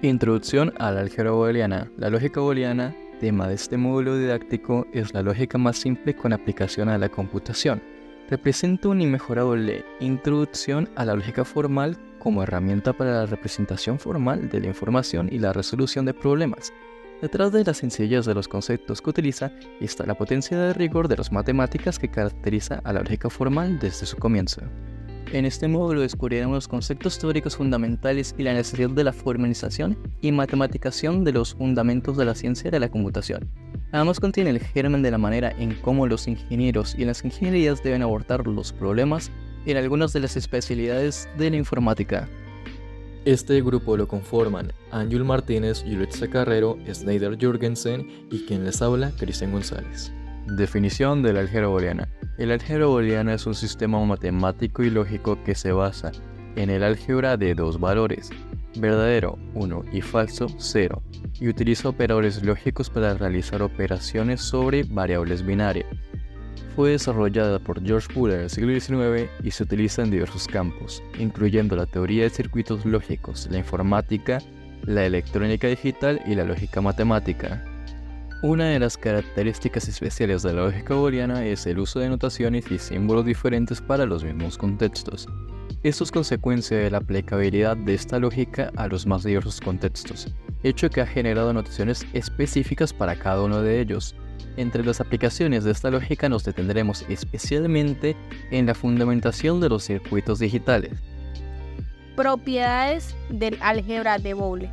Introducción a la álgebra booleana. La lógica booleana, tema de este módulo didáctico, es la lógica más simple con aplicación a la computación. Representa una inmejorable introducción a la lógica formal como herramienta para la representación formal de la información y la resolución de problemas. Detrás de la sencillez de los conceptos que utiliza está la potencia de rigor de las matemáticas que caracteriza a la lógica formal desde su comienzo. En este módulo descubriremos los conceptos teóricos fundamentales y la necesidad de la formalización y matematización de los fundamentos de la ciencia de la computación. Además contiene el germen de la manera en cómo los ingenieros y las ingenierías deben abordar los problemas en algunas de las especialidades de la informática. Este grupo lo conforman Ángel Martínez, Yulitza Carrero, Snyder Jürgensen y quien les habla, Cristian González. Definición de la álgebra booleana. El álgebra booleana es un sistema matemático y lógico que se basa en el álgebra de dos valores, verdadero 1 y falso 0, y utiliza operadores lógicos para realizar operaciones sobre variables binarias. Fue desarrollada por George Boole en el siglo XIX y se utiliza en diversos campos, incluyendo la teoría de circuitos lógicos, la informática, la electrónica digital y la lógica matemática. Una de las características especiales de la lógica booleana es el uso de notaciones y símbolos diferentes para los mismos contextos. Esto es consecuencia de la aplicabilidad de esta lógica a los más diversos contextos, hecho que ha generado notaciones específicas para cada uno de ellos. Entre las aplicaciones de esta lógica nos detendremos especialmente en la fundamentación de los circuitos digitales. Propiedades del álgebra de Boole.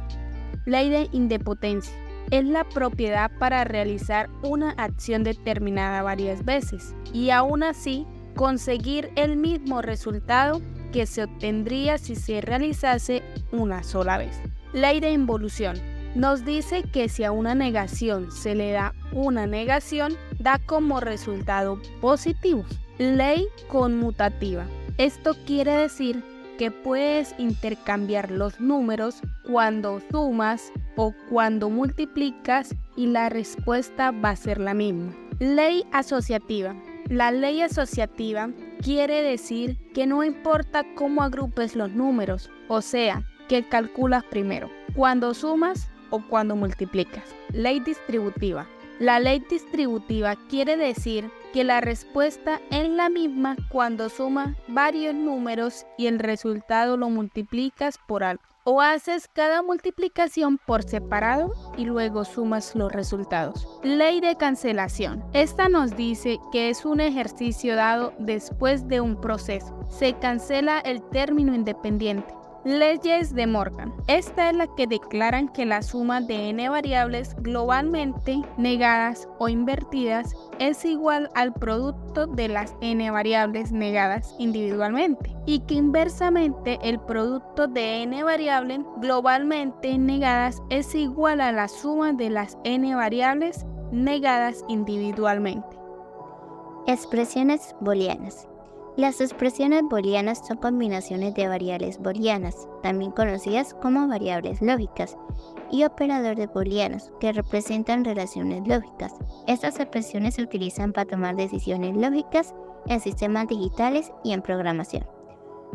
Ley de idempotencia. Es la propiedad para realizar una acción determinada varias veces y aún así conseguir el mismo resultado que se obtendría si se realizase una sola vez. Ley de involución. Nos dice que si a una negación se le da una negación, da como resultado positivo. Ley conmutativa. Esto quiere decir que puedes intercambiar los números cuando sumas o cuando multiplicas y la respuesta va a ser la misma. Ley asociativa. La ley asociativa quiere decir que no importa cómo agrupes los números, o sea, que calculas primero, cuando sumas o cuando multiplicas. Ley distributiva. La ley distributiva quiere decir que la respuesta es la misma cuando sumas varios números y el resultado lo multiplicas por algo. O haces cada multiplicación por separado y luego sumas los resultados. Ley de cancelación. Esta nos dice que es un ejercicio dado después de un proceso. Se cancela el término independiente. Leyes de Morgan. Esta es la que declaran que la suma de n variables globalmente negadas o invertidas es igual al producto de las n variables negadas individualmente y que inversamente el producto de n variables globalmente negadas es igual a la suma de las n variables negadas individualmente. Expresiones booleanas. Las expresiones booleanas son combinaciones de variables booleanas, también conocidas como variables lógicas, y operadores booleanos, que representan relaciones lógicas. Estas expresiones se utilizan para tomar decisiones lógicas en sistemas digitales y en programación.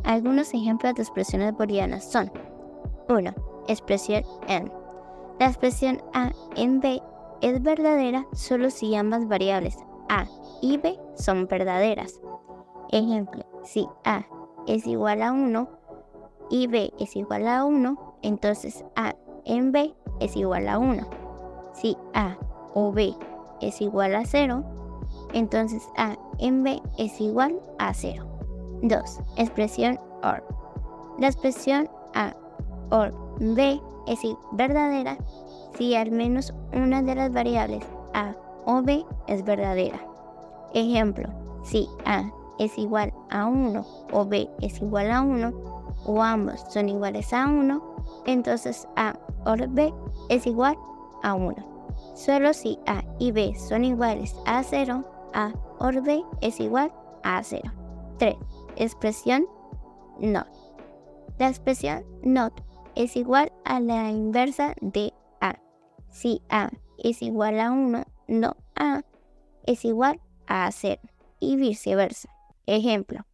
Algunos ejemplos de expresiones booleanas son: 1. Expresión AND. La expresión A en B es verdadera solo si ambas variables A y B son verdaderas. Ejemplo, si A es igual a 1 y B es igual a 1, entonces A en B es igual a 1. Si A o B es igual a 0, entonces A en B es igual a 0. 2. Expresión OR. La expresión A OR B es verdadera si al menos una de las variables A o B es verdadera. Ejemplo, si A es igual a 1 o B es igual a 1 o ambos son iguales a 1, entonces A OR B es igual a 1. Solo si A y B son iguales a 0, A OR B es igual a 0. 3. Expresión NOT. La expresión NOT es igual a la inversa de A. Si A es igual a 1, no A es igual a 0 y viceversa. Ejemplo,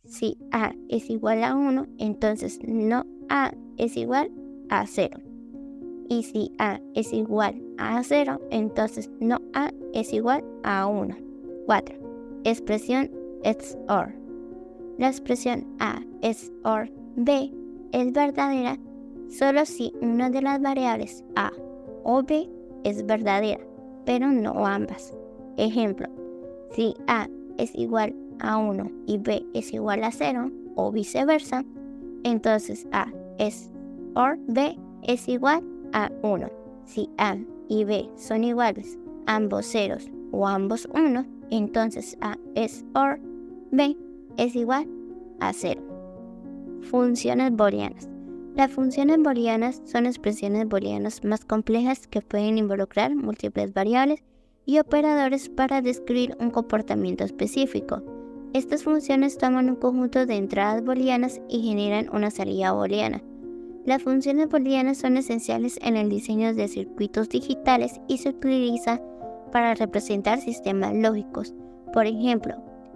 si A es igual a 1, entonces no A es igual a 0. Y si A es igual a 0, entonces no A es igual a 1. 4. Expresión XOR. La expresión A XOR B es verdadera solo si una de las variables A o B es verdadera, pero no ambas. Ejemplo, si A es igual a 1 y B es igual a 0 o viceversa, entonces A XOR B es igual a 1. Si A y B son iguales, ambos ceros o ambos 1, entonces A XOR B es igual a 0. Funciones booleanas. Las funciones booleanas son expresiones booleanas más complejas que pueden involucrar múltiples variables y operadores para describir un comportamiento específico. Estas funciones toman un conjunto de entradas booleanas y generan una salida booleana. Las funciones booleanas son esenciales en el diseño de circuitos digitales y se utilizan para representar sistemas lógicos. Por ejemplo,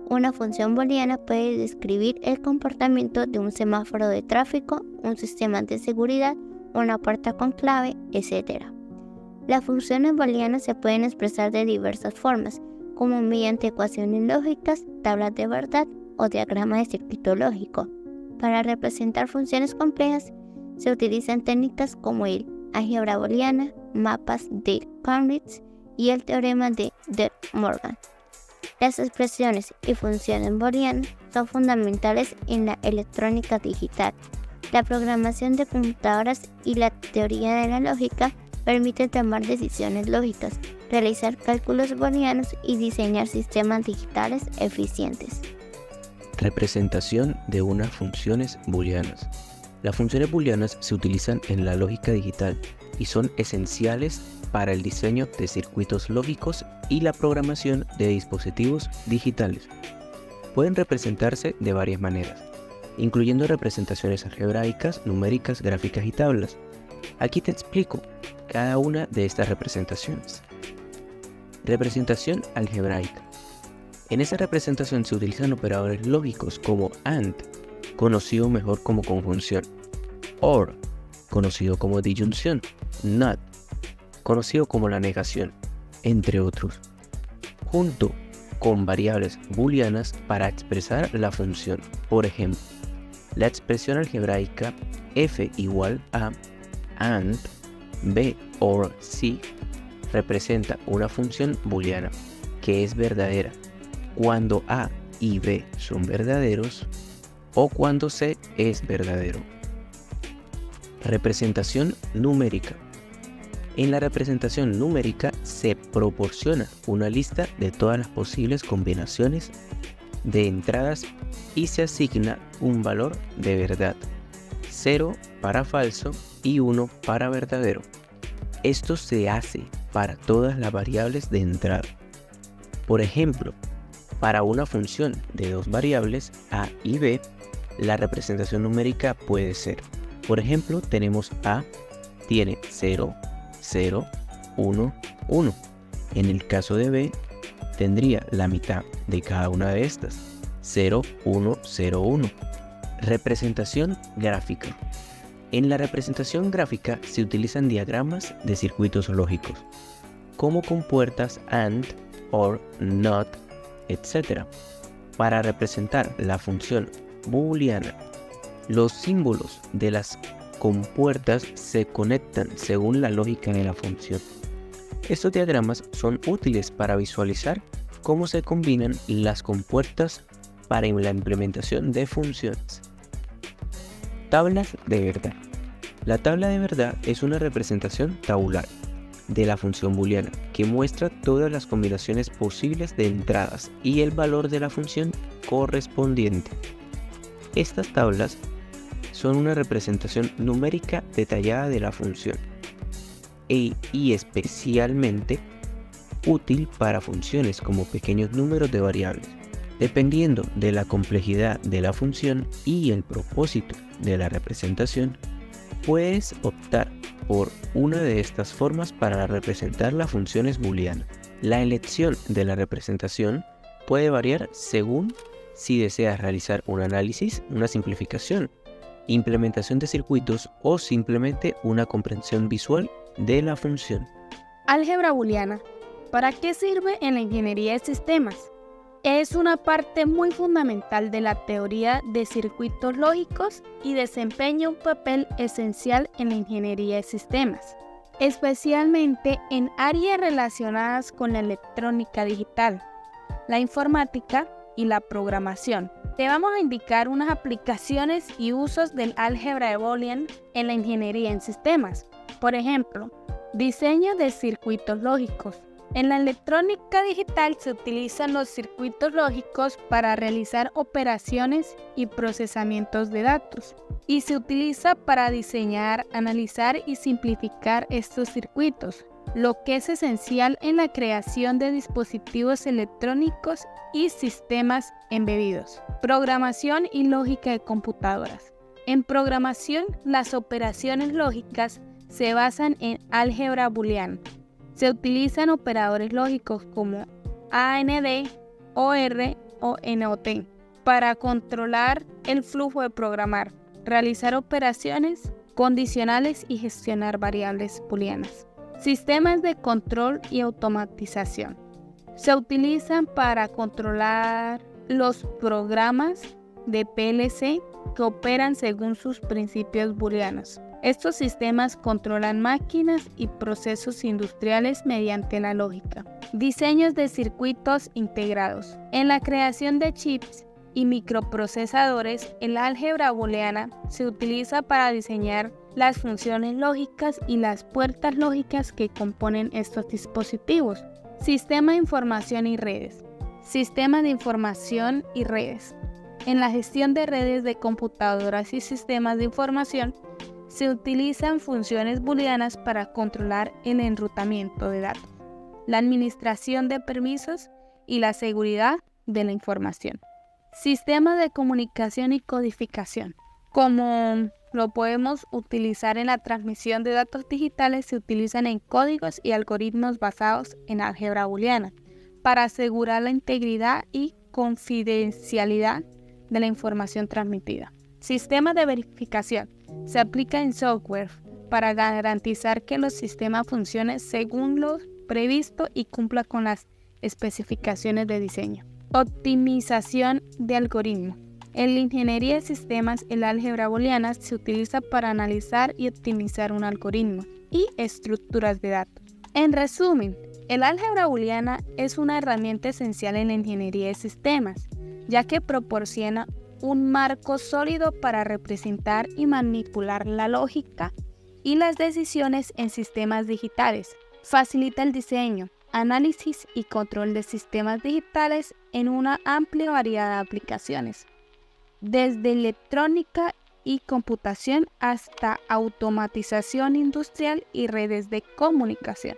una función booleana puede describir el comportamiento de un semáforo de tráfico, un sistema de seguridad, una puerta con clave, etc. Las funciones booleanas se pueden expresar de diversas formas, como mediante ecuaciones lógicas, tablas de verdad o diagrama de circuito lógico. Para representar funciones complejas, se utilizan técnicas como el álgebra booleana, mapas de Cambridge y el teorema de De Morgan. Las expresiones y funciones booleanas son fundamentales en la electrónica digital. La programación de computadoras y la teoría de la lógica permiten tomar decisiones lógicas, realizar cálculos booleanos y diseñar sistemas digitales eficientes. Representación de unas funciones booleanas. Las funciones booleanas se utilizan en la lógica digital y son esenciales para el diseño de circuitos lógicos y la programación de dispositivos digitales. Pueden representarse de varias maneras, incluyendo representaciones algebraicas, numéricas, gráficas y tablas. Aquí te explico cada una de estas representaciones. Representación algebraica. En esa representación se utilizan operadores lógicos como AND, conocido mejor como conjunción, OR, conocido como disyunción, NOT, conocido como la negación, entre otros, junto con variables booleanas para expresar la función. Por ejemplo, la expresión algebraica f igual a AND B OR C representa una función booleana que es verdadera cuando A y B son verdaderos o cuando C es verdadero. Representación numérica. En la representación numérica se proporciona una lista de todas las posibles combinaciones de entradas y se asigna un valor de verdad, 0 para falso y 1 para verdadero. Esto se hace para todas las variables de entrada. Por ejemplo, para una función de dos variables A y B, la representación numérica puede ser, por ejemplo, tenemos A tiene 0, 0, 1, 1. En el caso de B, tendría la mitad de cada una de estas, 0, 1, 0, 1. Representación gráfica. En la representación gráfica se utilizan diagramas de circuitos lógicos, como compuertas AND, OR, NOT, etc. Para representar la función booleana, los símbolos de las compuertas se conectan según la lógica de la función. Estos diagramas son útiles para visualizar cómo se combinan las compuertas para la implementación de funciones. Tablas de verdad. La tabla de verdad es una representación tabular de la función booleana que muestra todas las combinaciones posibles de entradas y el valor de la función correspondiente. Estas tablas son una representación numérica detallada de la función y especialmente útil para funciones como pequeños números de variables. Dependiendo de la complejidad de la función y el propósito de la representación, puedes optar por una de estas formas para representar las funciones booleanas. La elección de la representación puede variar según si deseas realizar un análisis, una simplificación, implementación de circuitos o simplemente una comprensión visual de la función. Álgebra booleana. ¿Para qué sirve en la ingeniería de sistemas? Es una parte muy fundamental de la teoría de circuitos lógicos y desempeña un papel esencial en la ingeniería de sistemas, especialmente en áreas relacionadas con la electrónica digital, la informática y la programación. Te vamos a indicar unas aplicaciones y usos del álgebra de Boolean en la ingeniería en sistemas. Por ejemplo, diseño de circuitos lógicos. En la electrónica digital se utilizan los circuitos lógicos para realizar operaciones y procesamientos de datos, y se utiliza para diseñar, analizar y simplificar estos circuitos, lo que es esencial en la creación de dispositivos electrónicos y sistemas embebidos. Programación y lógica de computadoras. En programación, las operaciones lógicas se basan en álgebra booleana. Se utilizan operadores lógicos como AND, OR o NOT para controlar el flujo de programar, realizar operaciones condicionales y gestionar variables booleanas. Sistemas de control y automatización. Se utilizan para controlar los programas de PLC que operan según sus principios booleanos. Estos sistemas controlan máquinas y procesos industriales mediante la lógica. Diseños de circuitos integrados. En la creación de chips y microprocesadores, el álgebra booleana se utiliza para diseñar las funciones lógicas y las puertas lógicas que componen estos dispositivos. Sistema de información y redes. Sistema de información y redes. En la gestión de redes de computadoras y sistemas de información, se utilizan funciones booleanas para controlar el enrutamiento de datos, la administración de permisos y la seguridad de la información. Sistemas de comunicación y codificación. Como lo podemos utilizar en la transmisión de datos digitales, se utilizan en códigos y algoritmos basados en álgebra booleana para asegurar la integridad y confidencialidad de la información transmitida. Sistemas de verificación. Se aplica en software para garantizar que los sistemas funcionen según lo previsto y cumpla con las especificaciones de diseño. Optimización de algoritmos. En la ingeniería de sistemas, el álgebra booleana se utiliza para analizar y optimizar un algoritmo y estructuras de datos. En resumen, el álgebra booleana es una herramienta esencial en la ingeniería de sistemas, ya que proporciona un marco sólido para representar y manipular la lógica y las decisiones en sistemas digitales. Facilita el diseño, análisis y control de sistemas digitales en una amplia variedad de aplicaciones, desde electrónica y computación hasta automatización industrial y redes de comunicación.